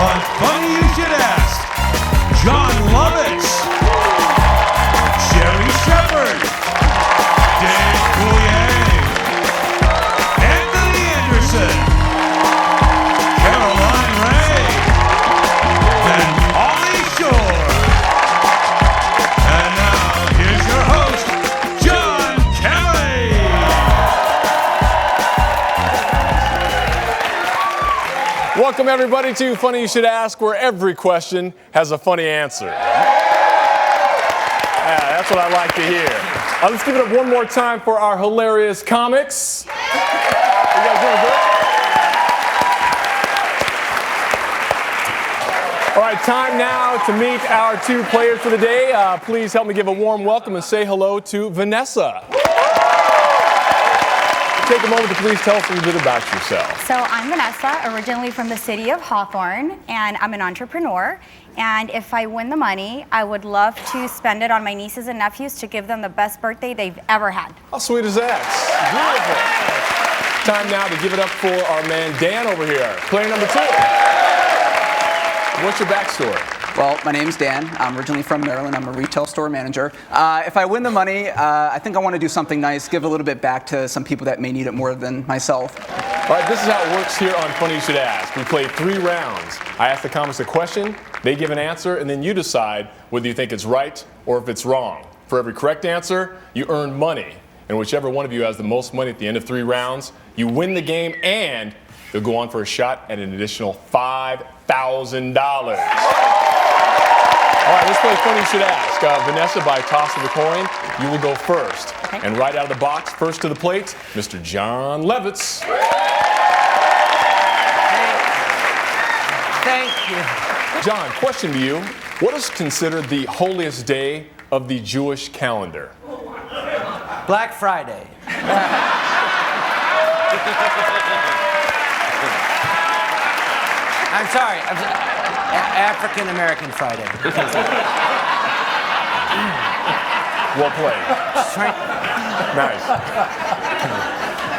on Funny You Should Ask, Jon Lovitz, Sherri Shepherd, Dave Coulier, Anthony Anderson, Caroline Ray, and Ollie Shore. And now, here's your host, John Kelly. Welcome, everybody, to Funny You Should Ask, where every question has a funny answer. Yeah, that's what I like to hear. Let's give it up one more time for our hilarious comics. You guys doing good? All right, time now to meet our two players for the day. Please help me give a warm welcome and say hello to Vanessa. Take a moment to please tell us a little bit about yourself. So I'm Vanessa, originally from the city of Hawthorne, and I'm an entrepreneur. And if I win the money, I would love to spend it on my nieces and nephews to give them the best birthday they've ever had. How sweet is that? Beautiful. Time now to give it up for our man Dan over here. Player number 2. What's your backstory? Well, my name's Dan. I'm originally from Maryland. I'm a retail store manager. If I win the money, I think I want to do something nice, give a little bit back to some people that may need it more than myself. All right, this is how it works here on Funny You Should Ask. We play 3 rounds. I ask the comics a question, they give an answer, and then you decide whether you think it's right or if it's wrong. For every correct answer, you earn money. And whichever one of you has the most money at the end of 3 rounds, you win the game and you'll go on for a shot at an additional $5,000. All right, let's play Funny You Should Ask. Vanessa, by toss of the coin, you will go first. Okay. And right out of the box, first to the plate, Mr. Jon Lovitz. Thank you. John, question to you. What is considered the holiest day of the Jewish calendar? Black Friday. I'm sorry. African American Friday. Well played. Nice.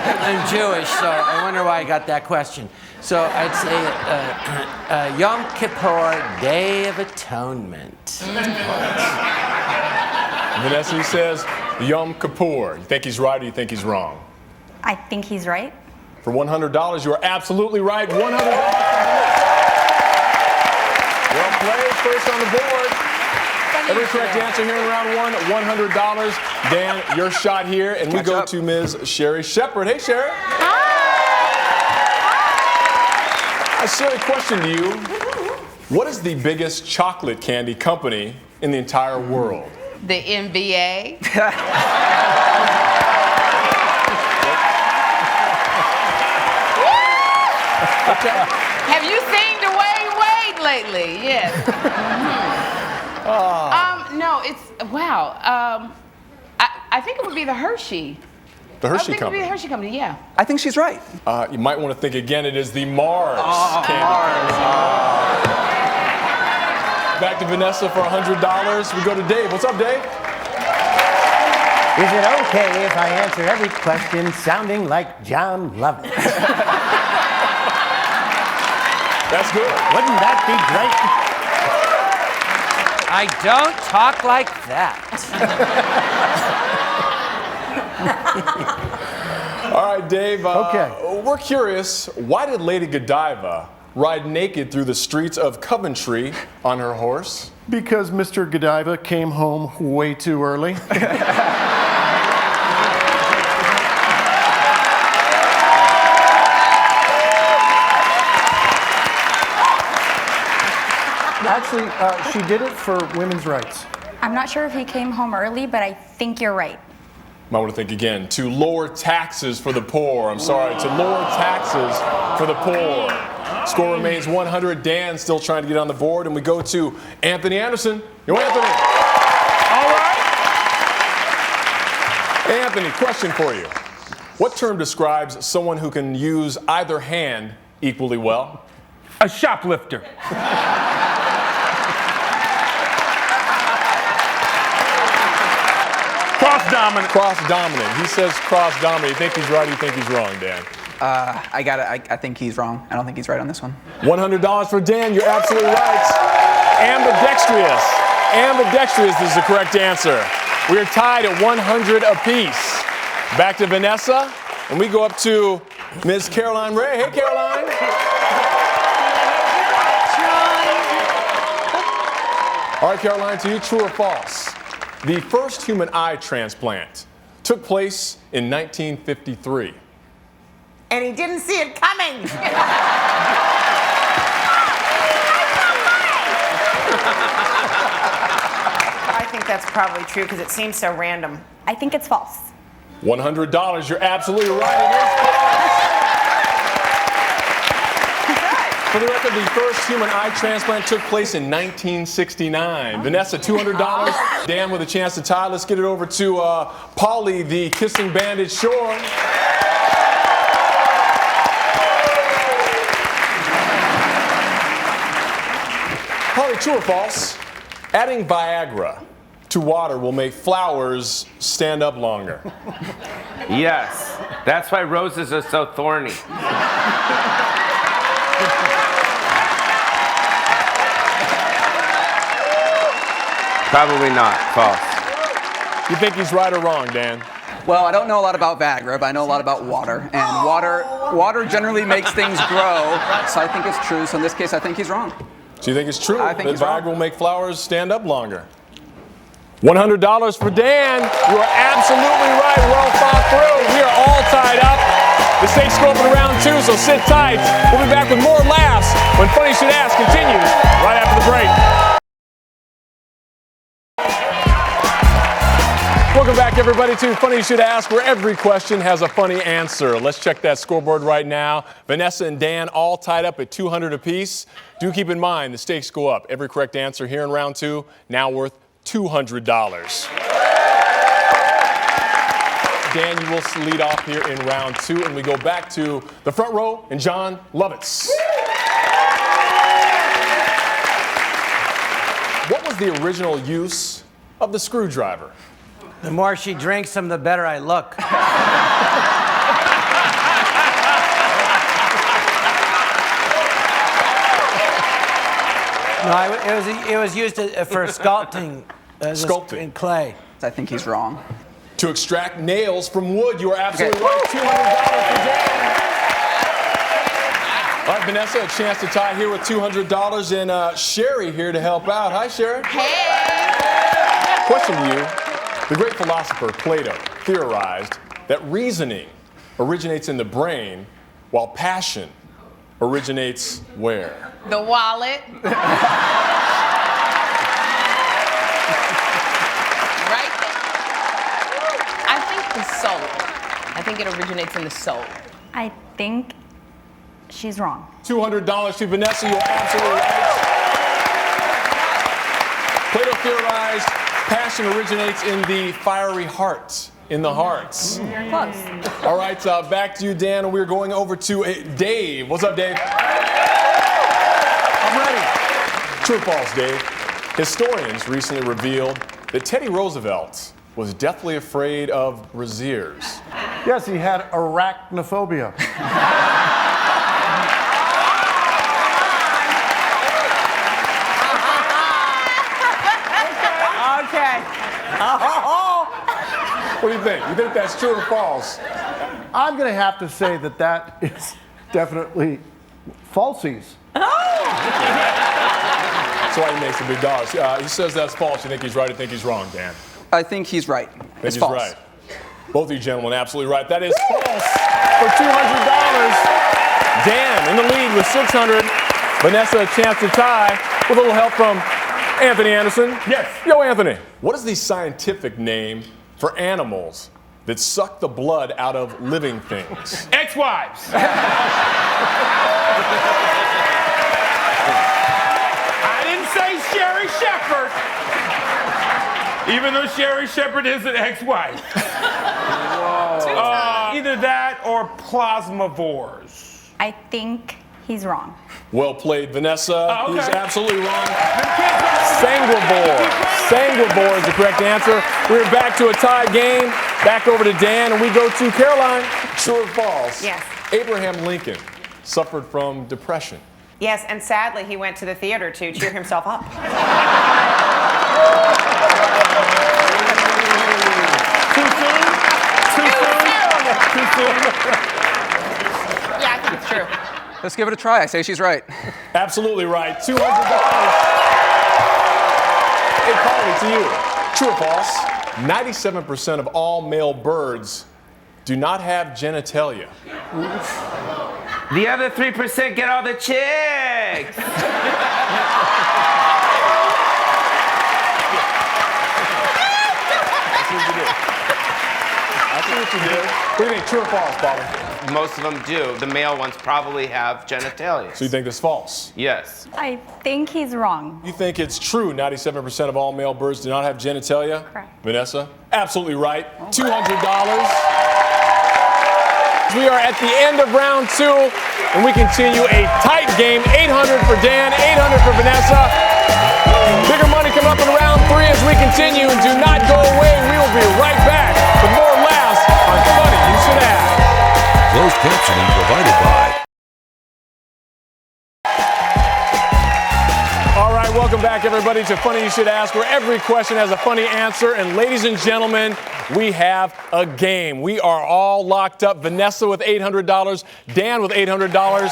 I'm Jewish, so I wonder why I got that question. So I'd say Yom Kippur, Day of Atonement. Vanessa, he says Yom Kippur. You think he's right or you think he's wrong? I think he's right. For $100, you are absolutely right. $100. Well played, first on the board. Every correct answer here in round 1, $100. Dan, your shot here, and we go to Ms. Sherri Shepherd. Hey, Sherri. Hi. A Sherri, question to you. What is the biggest chocolate candy company in the entire world? The NBA. Have you seen Dwayne Wade lately? Yes. No, it's wow. I think it would be the Hershey. The Hershey I think company. it would be the Hershey company. Yeah. I think she's right. You might want to think again. It is the Mars candy company. Back to Vanessa for $100. We go to Dave. What's up, Dave? Is it okay if I answer every question sounding like Jon Lovitz? That's good. Wouldn't that be great? I don't talk like that. All right, Dave. Okay. We're curious. Why did Lady Godiva ride naked through the streets of Coventry on her horse? Because Mr. Godiva came home way too early. Actually, she did it for women's rights. I'm not sure if he came home early, but I think you're right. Might want to think again. To lower taxes for the poor. I'm sorry. To lower taxes for the poor. Score remains 100. Dan still trying to get on the board. And we go to Anthony Anderson. Yo, Anthony. All right. Hey, Anthony, question for you. What term describes someone who can use either hand equally well? A shoplifter. Cross-dominant. Cross-dominant. He says cross-dominant. You think he's right, you think he's wrong, Dan? I think he's wrong. I don't think he's right on this one. $100 for Dan. You're absolutely right. Ambidextrous. Ambidextrous is the correct answer. We are tied at 100 apiece. Back to Vanessa, and we go up to Ms. Caroline Ray. Hey, Caroline. All right, Caroline, to you, true or false? The first human eye transplant took place in 1953. And he didn't see it coming. I think that's probably true because it seems so random. I think it's false. $100. You're absolutely right. It is false. For the record, the first human eye transplant took place in 1969. Vanessa, $200. Dan with a chance to tie. Let's get it over to Paulie, the kissing bandage Shore. Paulie, true or false? Adding Viagra to water will make flowers stand up longer. Yes. That's why roses are so thorny. Probably not. False. You think he's right or wrong, Dan? Well, I don't know a lot about Viagra, but I know a lot about water. And water generally makes things grow, so I think it's true. So in this case, I think he's wrong. So you think it's true I think that he's wrong. Viagra will make flowers stand up longer? $100 for Dan. You are absolutely right. Well thought through. We are all tied up. The stakes go up in round 2, so sit tight. We'll be back with more laughs when Funny Should Ask continues right after the break. Welcome back, everybody, to Funny Should Ask, where every question has a funny answer. Let's check that scoreboard right now. Vanessa and Dan all tied up at 200 apiece. Do keep in mind the stakes go up. Every correct answer here in round 2 now worth $200. Dan, you will lead off here in round 2, and we go back to the front row and Jon Lovitz. What was the original use of the screwdriver? The more she drinks them, the better I look. No, it was used for sculpting. Sculpting. In clay. I think he's wrong. To extract nails from wood. You are absolutely right. $200 for Dan. All right, Vanessa, a chance to tie here with $200, and Sherri here to help out. Hi, Sherri. Hey. Question to you. The great philosopher Plato theorized that reasoning originates in the brain, while passion originates where? The wallet. Right there. I think the soul. I think it originates in the soul. I think she's wrong. $200 to Vanessa. You're absolutely right. Plato theorized passion originates in the fiery heart, in the hearts. You're close. All right, back to you, Dan, and we're going over to Dave. What's up, Dave? I'm ready. True or false, Dave? Historians recently revealed that Teddy Roosevelt was deathly afraid of braziers. Yes, he had arachnophobia. What do you think? You think that's true or false? I'm going to have to say that that is definitely falsies. That's why he makes the big dollars. He says that's false. You think he's right? You think he's wrong, Dan? I think he's right. It's He's false. right. Both of you gentlemen absolutely right. That is false for $200. Dan in the lead with $600. Vanessa a chance to tie with a little help from Anthony Anderson. Yes. Yo, Anthony. What is the scientific name for animals that suck the blood out of living things? Ex-wives. I didn't say Sherri Shepherd. Even though Sherri Shepherd is an ex-wife. Either that or plasmavores. I think he's wrong. Well played, Vanessa. Oh, okay. He's absolutely wrong. Sanguivore. Sanguivore is the correct answer. We're back to a tie game. Back over to Dan, and we go to Caroline. True or false? Yes. Abraham Lincoln suffered from depression. Yes, and sadly, he went to the theater to cheer himself up. Too soon? Too soon? Too soon? Yeah, I think it's true. Let's give it a try. I say she's right. Absolutely right. $200. Hey, Carly, to you. True or false? 97% of all male birds do not have genitalia. The other 3% get all the chicks. I see what you did. What do you think, true or false, Bobby? Most of them do. The male ones probably have genitalia. So you think this is false? Yes. I think he's wrong. You think it's true 97% of all male birds do not have genitalia? Correct. Vanessa? Absolutely right. $200. We are at the end of round 2, and we continue a tight game. 800 for Dan, 800 for Vanessa. Bigger money coming up in round 3 as we continue, and do not go away. We will be right back with more laughs on Funny You Should Ask. Closed captioning provided by. All right, welcome back, everybody, to Funny You Should Ask, where every question has a funny answer. And ladies and gentlemen, we have a game. We are all locked up. Vanessa with $800, Dan with $800.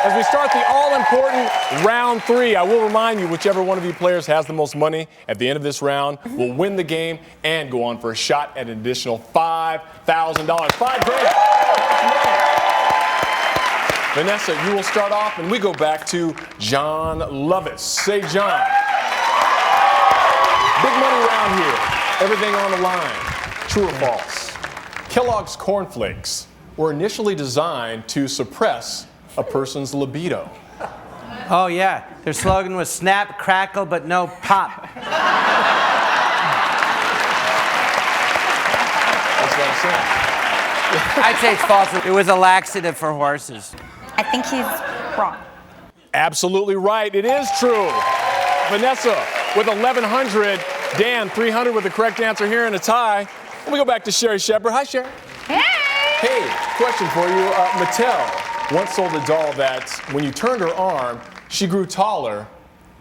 As we start the all-important round 3, I will remind you, whichever one of you players has the most money at the end of this round will win the game and go on for a shot at an additional $5,000. $5,000. Vanessa, you will start off, and we go back to Jon Lovitz. Say, Jon. Big money round here. Everything on the line. True or false? Kellogg's Corn Flakes were initially designed to suppress a person's libido. Oh, yeah. Their slogan was snap, crackle, but no pop. That's what I'm saying. I'd say it's false. It was a laxative for horses. I think he's wrong. Absolutely right. It is true. Vanessa with 1,100. Dan, 300 with the correct answer here in a tie. Let me go back to Sherri Shepherd. Hi, Sherri. Hey! Hey, question for you. Mattel once sold a doll that when you turned her arm, she grew taller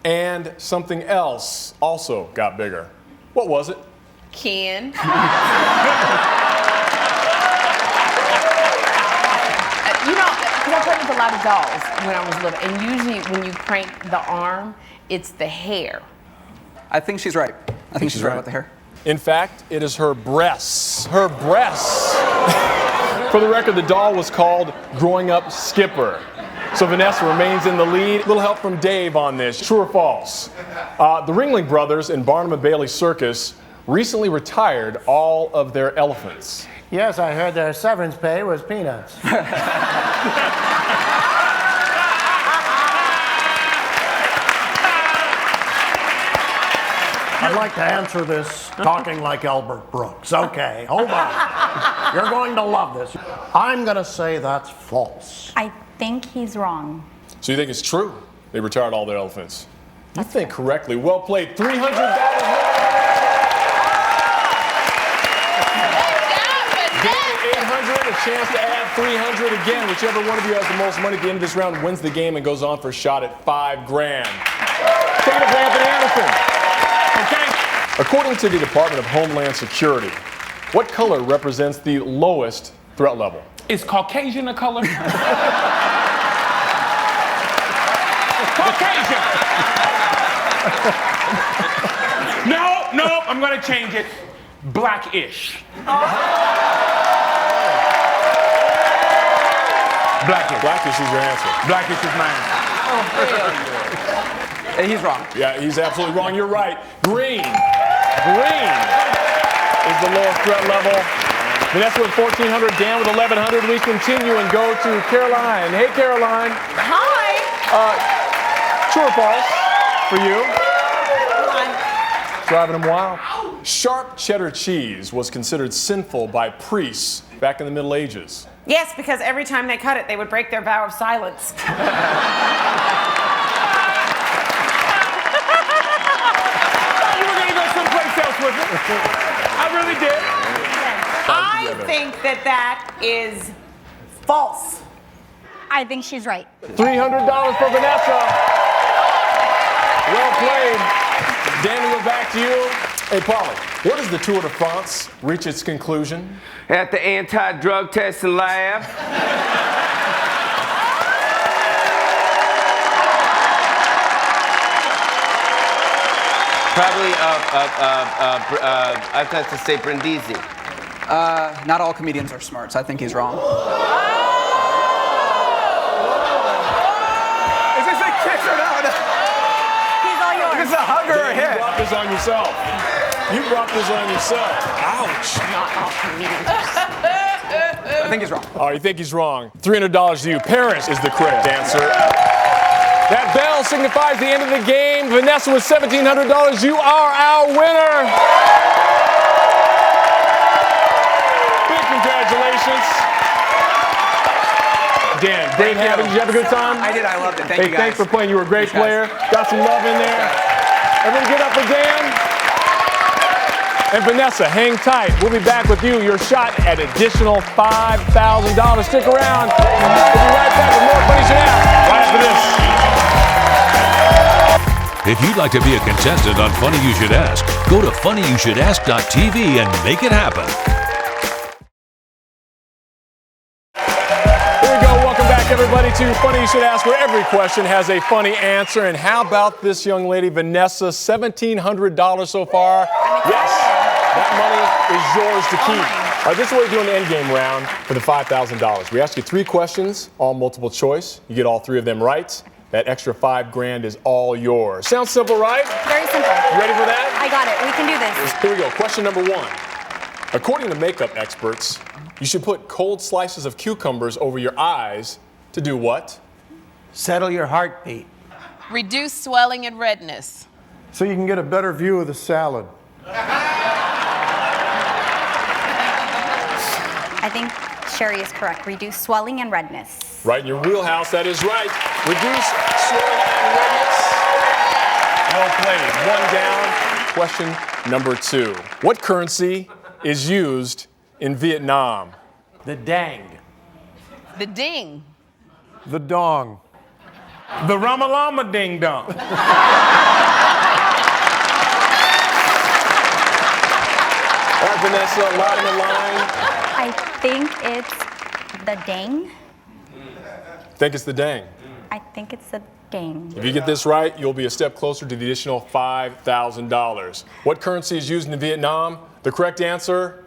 and something else also got bigger. What was it? Ken. You know, because I played with a lot of dolls when I was little, and usually when you crank the arm, it's the hair. I think she's right. I think she's right about the hair. In fact, it is her breasts. Her breasts. For the record, the doll was called Growing Up Skipper. So Vanessa remains in the lead. A little help from Dave on this. True or false? The Ringling Brothers in Barnum and Bailey Circus recently retired all of their elephants. Yes, I heard their severance pay was peanuts. I'd like to answer this talking like Albert Brooks. Okay, hold on. You're going to love this. I'm going to say that's false. I think he's wrong. So you think it's true? They retired all their elephants. You think correctly. Well played. $300. A chance to add 300 again. Whichever one of you has the most money at the end of this round wins the game and goes on for a shot at $5,000. Take it away, Anthony Anderson. Okay. According to the Department of Homeland Security, what color represents the lowest threat level? Is Caucasian a color? Caucasian. No, I'm gonna change it. Blackish. Blackish. Blackish is your answer. Blackish is my answer. Hey, he's wrong. Yeah, he's absolutely wrong. You're right. Green. Green is the lowest threat level. Vanessa with 1,400, Dan with 1,100. We continue and go to Caroline. Hey, Caroline. Hi. True or false for you? Driving them wild. Sharp cheddar cheese was considered sinful by priests back in the Middle Ages. Yes, because every time they cut it, they would break their vow of silence. You were gonna go someplace else with it. I really did. I think that is false. I think she's right. $300 for Vanessa. Well played. Danny, we're back to you. Hey, Polly, where does the Tour de France reach its conclusion? At the anti-drug testing lab. Probably, I have to say Brindisi. Not all comedians are smart, so I think he's wrong. Is this a kiss or no? He's all yours. Is this a hug or a You hit? brought this on yourself. You brought this on yourself. Ouch. Not all comedians. I think he's wrong. Oh, you think he's wrong. $300 to you. Paris is the correct answer. That bell signifies the end of the game. Vanessa with $1,700. You are our winner. Big congratulations. Dan, great having you. Did you have a good time? I did. I loved it. Thank you, guys. Thanks for playing. You were a great player. Got some love in there. Everyone get up for Dan. And Vanessa, hang tight. We'll be back with you. Your shot at additional $5,000. Stick around. We'll be right back with more Funny Shit Ask right after this. If you'd like to be a contestant on Funny You Should Ask, go to funnyoushouldAsk.tv and make it happen. Here we go. Welcome back, everybody, to Funny You Should Ask, where every question has a funny answer. And how about this young lady, Vanessa? $1,700 so far. Yes, that money is yours to keep. All right, this is what we do in the end game round for the $5,000. We ask you 3 questions, all multiple choice. You get all 3 of them right. That extra $5,000 is all yours. Sounds simple, right? Very simple. You ready for that? I got it. We can do this. Here we go. Question number 1. According to makeup experts, you should put cold slices of cucumbers over your eyes to do what? Settle your heartbeat. Reduce swelling and redness. So you can get a better view of the salad. I think Sherri is correct. Reduce swelling and redness. Right in your wheelhouse, that is right. Reduce swelling and redness. Well played. 1 down. Question number 2. What currency is used in Vietnam? The dang. The ding. The dong. The Ramalama ding dong. All right, Vanessa, line the line. I think it's the dang. Think it's the dang. I think it's the dang. If you get this right, you'll be a step closer to the additional $5,000. What currency is used in Vietnam? The correct answer?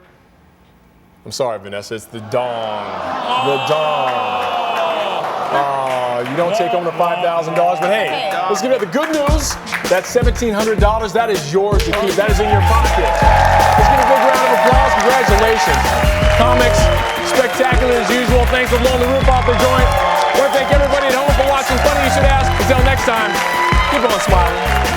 I'm sorry, Vanessa, it's the dong. The dong. You don't take home the $5,000, but hey, let's give it the good news. That $1,700, that is yours to keep. That is in your pocket. Let's give a big round of applause. Congratulations. Comics, spectacular as usual. Thanks for blowing the roof off the joint. I want to thank everybody at home for watching Funny You Should Ask. Until next time, keep on smiling.